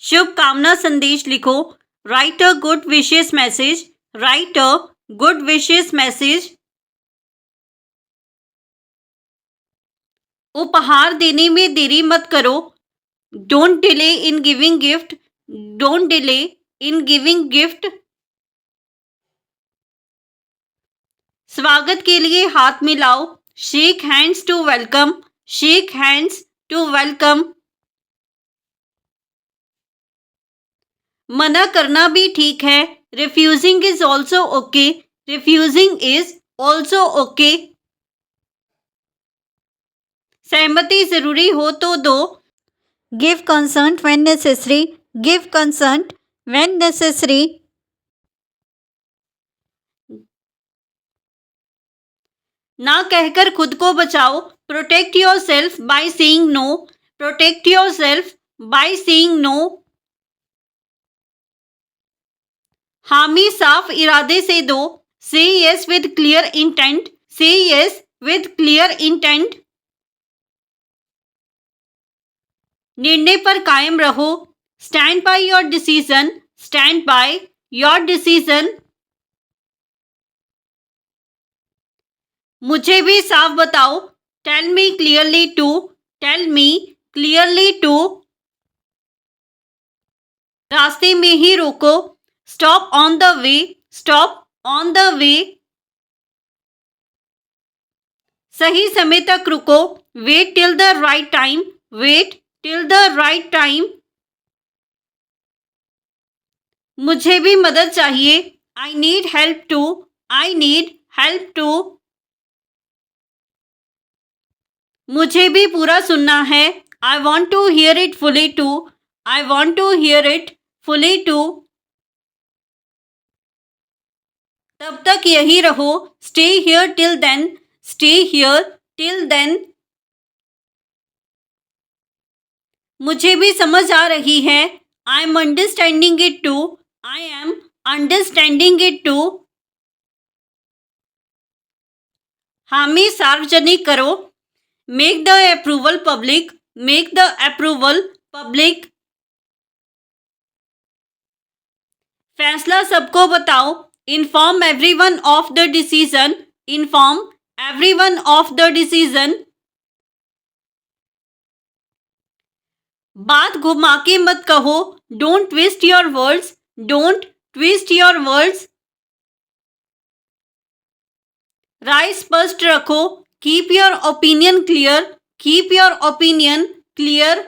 शुभकामना संदेश लिखो। Write a good wishes message. Write a good wishes message. उपहार देने में देरी मत करो। Don't delay in giving gift. Don't delay in giving gift. स्वागत के लिए हाथ मिलाओ। Shake hands to welcome. Shake hands to welcome. मना करना भी ठीक है। Refusing is also okay. Refusing is also okay. सहमति जरूरी हो तो दो। Give concert when necessary. Give concert when necessary. ना कहकर खुद को बचाओ। Protect yourself by saying no. Protect yourself by saying no. हामी साफ इरादे से दो। Say yes with clear intent. Say yes with clear intent. निर्णय पर कायम रहो। Stand by your decision. Stand by your decision. मुझे भी साफ बताओ। Tell me clearly too. Tell me clearly too. रास्ते में ही रोको। Stop on the way. Stop on the way. सही समय तक रुको। Wait till the right time. Wait till the right time. मुझे भी मदद चाहिए। I need help too. I need help too. मुझे भी पूरा सुनना है। I want to hear it fully too. I want to hear it fully too. तब तक यही रहो। Stay here till then. Stay here till then. मुझे भी समझ आ रही है। I am understanding it too. I am understanding it too. हामी सार्वजनिक करो। Make the approval public. Make the approval public. फैसला सबको बताओ। Inform everyone of the decision. Inform everyone of the decision. बात घुमा के मत कहो। Don't twist your words. Don't twist your words. राय स्पष्ट रखो। Keep your opinion clear. Keep your opinion clear.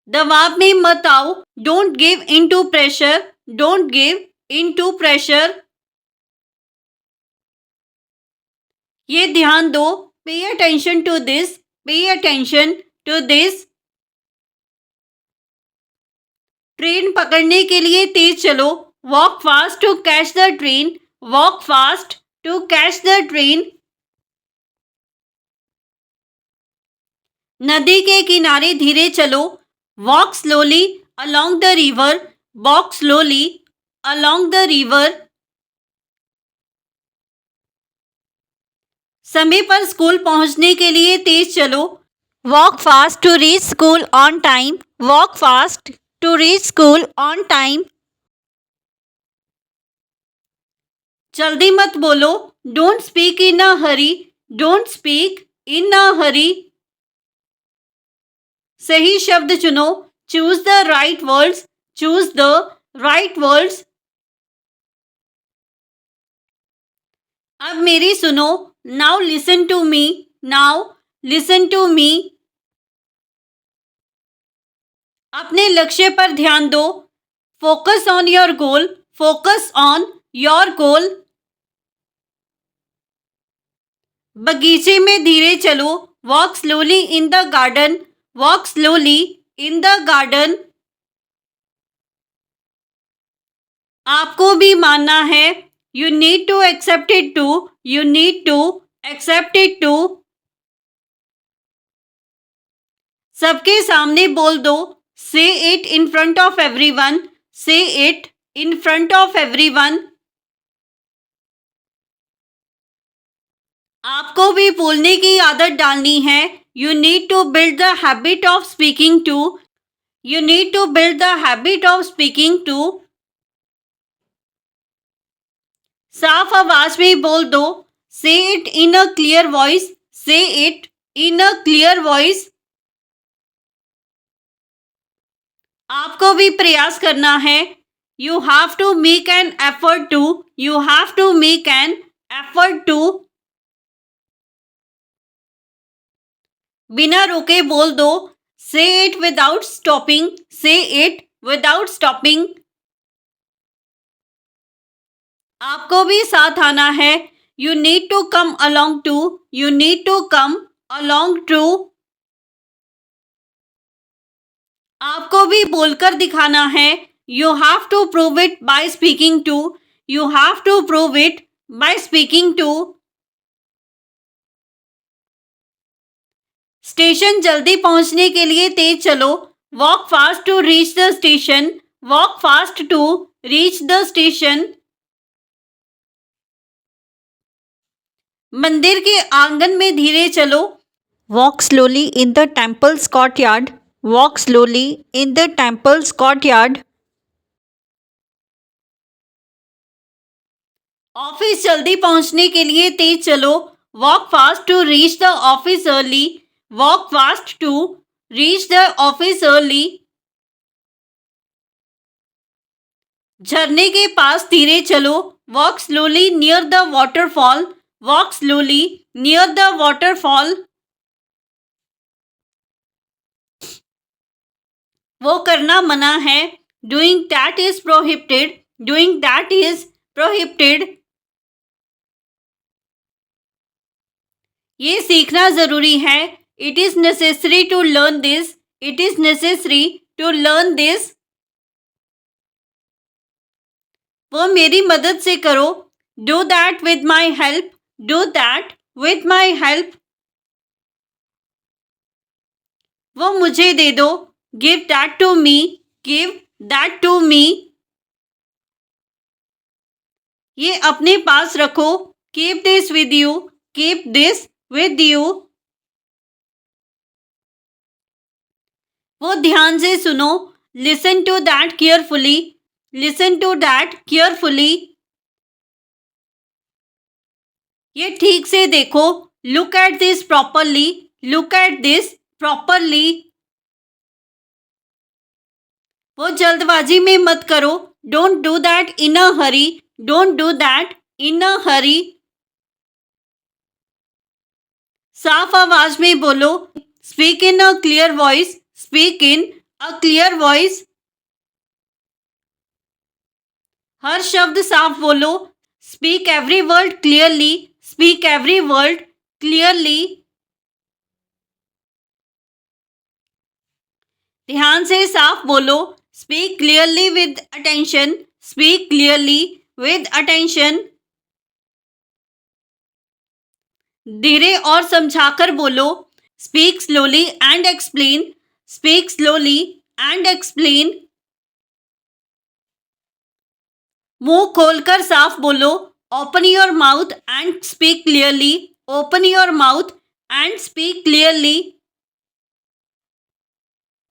दबाव में मत आओ। Don't give in to pressure. Don't give in to pressure. ये ध्यान दो। Pay attention to this. Pay attention to this. Train पकड़ने के लिए तेज चलो। Walk fast to catch the train. Walk fast to catch the train. नदी के किनारे धीरे चलो। Walk slowly along the river. Walk slowly along the river. समय पर स्कूल पहुंचने के लिए तेज चलो। Walk fast to reach school on time. Walk fast to reach school on time. जल्दी मत बोलो। Don't speak in a hurry. Don't speak in a हरी। सही शब्द चुनो। Choose the right words. Choose the right words. अब मेरी सुनो। Now listen to me. Now listen to me. अपने लक्ष्य पर ध्यान दो। Focus on your goal. Focus on your goal. बगीचे में धीरे चलो। Walk slowly in the garden. Walk slowly in the garden. आपको भी मानना है। You need to accept it too. You need to accept it too. सबके सामने बोल दो। से it in front of everyone. Say it in front of everyone. आपको भी बोलने की आदत डालनी है। You need to build the habit of speaking to. You need to build the habit of speaking to. साफ आवाज में बोल दो. Say it in a clear voice. Say it in a clear voice. आपको भी प्रयास करना है. You have to make an effort to. You have to make an effort to. बिना रोके बोल दो. Say it without stopping. Say it without stopping. आपको भी साथ आना है. You need to come along to. You need to come along to. आपको भी बोलकर दिखाना है. You have to prove it by speaking to. You have to prove it by speaking to. Station जल्दी पहुंचने के लिए तेज चलो. Walk fast to reach the station. Walk fast to reach the station. मंदिर के आंगन में धीरे चलो. Walk slowly in the temple's courtyard. Walk slowly in the temple's courtyard. Office जल्दी पहुंचने के लिए तेज चलो. Walk fast to reach the office early. Walk fast to reach the office early. झरने के पास धीरे चलो. Walk slowly near the waterfall. Walk slowly near the waterfall. वो करना मना है. Doing that is prohibited. Doing that is prohibited. ये सीखना जरूरी है. It is necessary to learn this. It is necessary to learn this. वो मेरी मदद से करो. Do that with my help. Do that with my help. वो मुझे दे दो. Give that to me. Give that to me. ये अपने पास रखो. Keep this with you. Keep this with you. वो ध्यान से सुनो. Listen to that carefully. Listen to that carefully. ये ठीक से देखो. Look at this properly. Look at this properly. वो जल्दबाजी में मत करो. Don't do that in a hurry. Don't do that in a hurry. साफ आवाज में बोलो. Speak in a clear voice. Speak in a clear voice. हर शब्द साफ बोलो. Speak every word clearly. Speak every word clearly. ध्यान से साफ बोलो. Speak clearly with attention. Speak clearly with attention. धीरे और समझाकर बोलो. Speak slowly and explain. Speak slowly and explain. मुंह खोलकर साफ बोलो. Open your mouth and speak clearly. Open your mouth and speak clearly.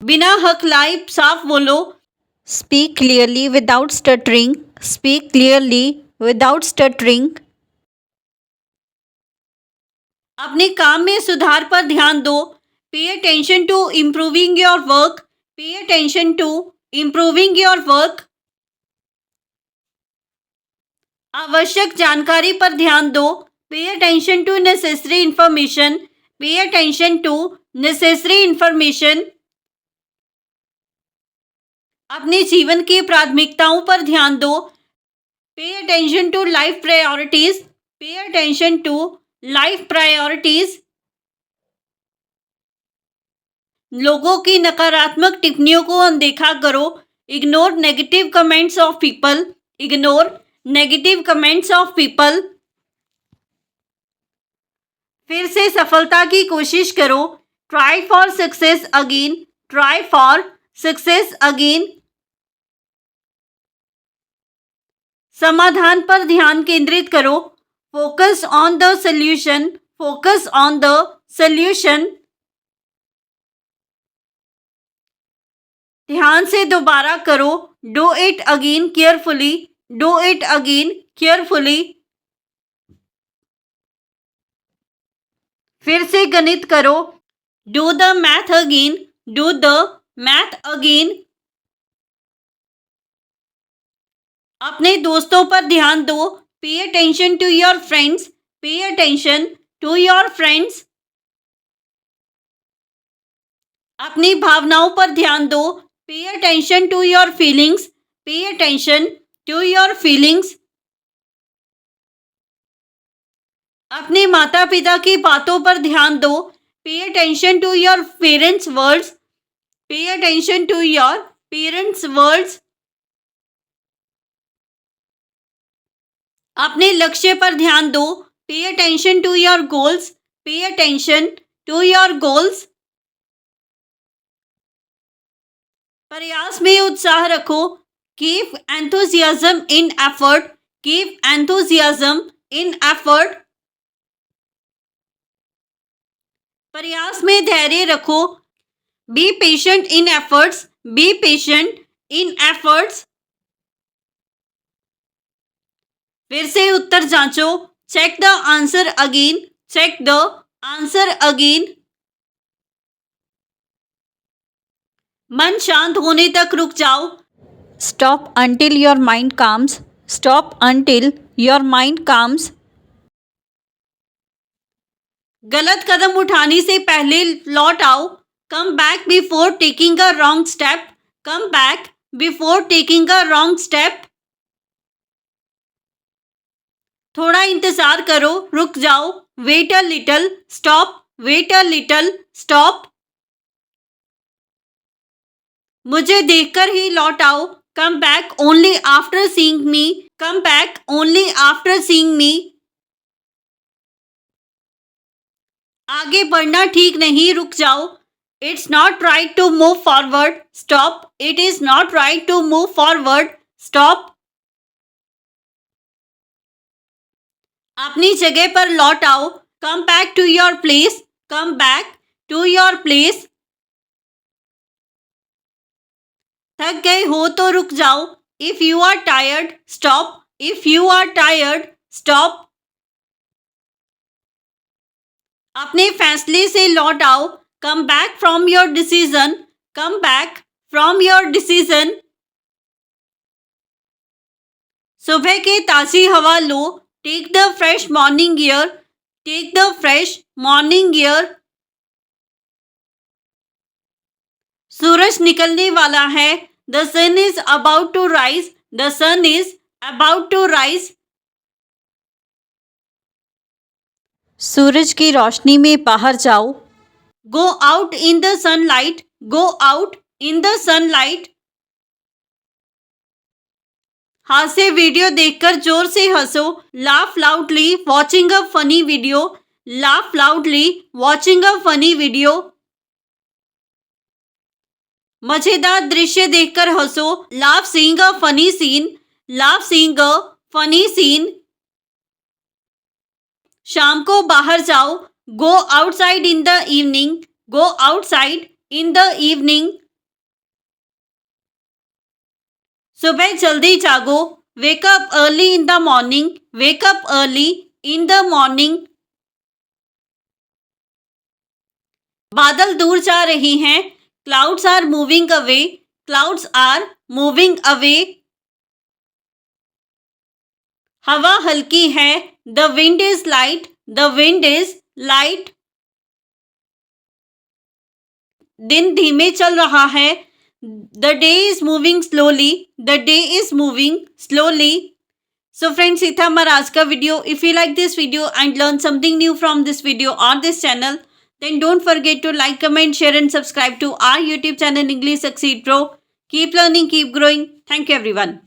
बिना हकलाए साफ बोलो. Speak clearly without stuttering. Speak clearly without stuttering. अपने काम में सुधार पर ध्यान दो. Pay attention to improving your work. Pay attention to improving your work. आवश्यक जानकारी पर ध्यान दो. Pay attention to necessary information. Pay attention to necessary information. अपने जीवन की प्राथमिकताओं पर ध्यान दो. Pay attention to life priorities. Pay attention to life priorities. लोगों की नकारात्मक टिप्पणियों को अनदेखा करो. Ignore negative comments of people. Ignore negative comments of people. फिर से सफलता की कोशिश करो. Try for success again. Try for success again. समाधान पर ध्यान केंद्रित करो. Focus on the solution. Focus on the solution. ध्यान से दोबारा करो, do it again carefully, do it again carefully. फिर से गणित करो, do the math again, do the math again. अपने दोस्तों पर ध्यान दो, pay attention to your friends, pay attention to your friends. अपनी भावनाओं पर ध्यान दो, pay attention to your feelings, pay attention to your feelings. अपने माता पिता की बातों पर ध्यान दो, pay attention to your parents words, pay attention to your parents words. अपने लक्ष्य पर ध्यान दो, pay attention to your goals, pay attention to your goals. प्रयास में उत्साह रखो, keep enthusiasm in effort, keep enthusiasm in effort. प्रयास में धैर्य रखो, be patient in efforts, be patient in efforts. फिर से उत्तर जांचो, check the answer again, check the answer again. मन शांत होने तक रुक जाओ, stop until your mind calms, stop until your mind calms. गलत कदम उठाने से पहले लौट आओ, come back before taking a wrong step, come back before taking a wrong step. थोड़ा इंतजार करो, रुक जाओ, wait a little, stop, wait a little, stop. मुझे देखकर ही लौट आओ, come back only after seeing me, come back only after seeing me. आगे बढ़ना ठीक नहीं, रुक जाओ, it's not right to move forward, stop, it is not right to move forward, stop. अपनी जगह पर लौट आओ, come back to your place, come back to your place. थक गए हो तो रुक जाओ, if you are tired stop, if you are tired stop. अपने फैसले से लौट आओ, come back from your decision, come back from your decision. सुबह के ताज़ी हवा लो, take the fresh morning air, take the fresh morning air. सूरज निकलने वाला है, the sun is about to rise, the sun is about to rise. सूरज की रोशनी में बाहर जाओ, go out in the sunlight, go out in the sunlight. हास्य वीडियो देखकर जोर से हंसो, laugh loudly watching a funny video, laugh loudly watching a funny video. मजेदार दृश्य देखकर हंसो, laugh seeing a funny scene, laugh seeing a funny scene. शाम को बाहर जाओ, go outside in the evening, go outside in the evening. सुबह जल्दी जागो, wake up early in the morning, wake up early in the morning. बादल दूर जा रहे हैं, clouds are moving away, clouds are moving away. हवा हल्की है, the wind is light, the wind is light. दिन धीमे चल रहा है, the day is moving slowly, the day is moving slowly. So friends, ये था हमारा आज का video. If you like this video and learn something new from this video or this channel, then don't forget to like, comment, share and subscribe to our YouTube channel English Succeed Pro. Keep learning, keep growing. Thank you everyone.